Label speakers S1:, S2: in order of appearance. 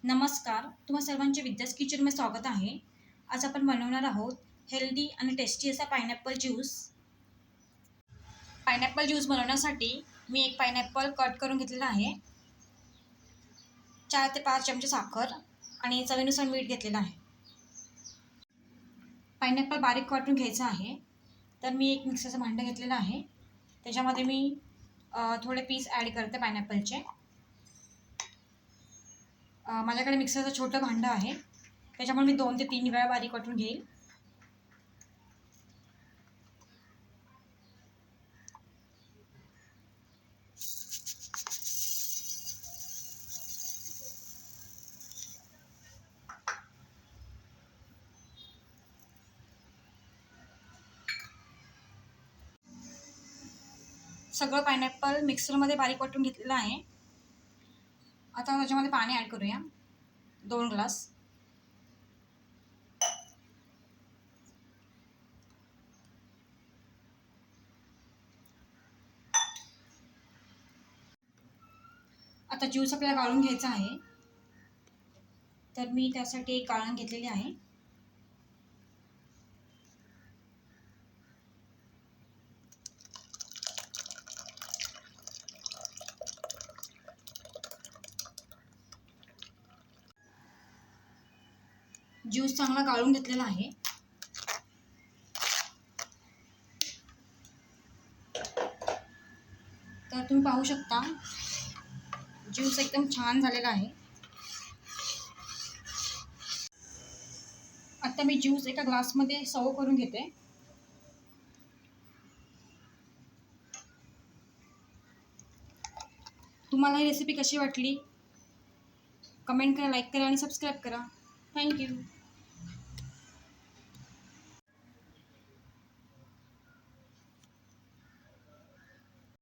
S1: नमस्कार, तुम्हा सर्वांचे विद्यास किचनमध्ये स्वागत आहे. आज आपण बनवणार आहोत हेल्दी आणि टेस्टी असा पायनॅपल ज्यूस. पायनॅपल ज्यूस बनवण्यासाठी मी एक पायनॅपल कट करून घेतलेला आहे. 4 ते 5 चमचे साखर आणि चवीनुसार मीठ घेतलेलं आहे. पायनॅपल बारीक काटून घ्यायचं आहे. तर मी एक मिक्सरचं भांडं घेतलेलं आहे. त्याच्यामध्ये मी थोडे पीस ॲड करते पायनॅपलचे. माझ्याकडे मिक्सरचं छोटं भांडं आहे, त्याच्यामुळे मी 2 ते 3 वेळा बारीक वाटून घेईल. सगळं पायनॅपल मिक्सरमध्ये बारीक वाटून घेतलेलं आहे. आता त्याच्यामध्ये पाणी ॲड करूया, 2 ग्लास. आता ज्यूस आपल्याला गाळून घ्यायचा आहे, तर मी त्यासाठी एक गाळण घेतलेली आहे. ज्यूस चांगला गाळून घेतलेला आहे. तर तुम्ही पाहू शकता ज्यूस एकदम छान झालेला आहे. आता मी ज्यूस एका ग्लासमध्ये सर्व करून घेते. तुम्हाला ही रेसिपी कशी वाटली? कमेंट करा, लाईक करा आणि सबस्क्राईब करा. थँक्यू.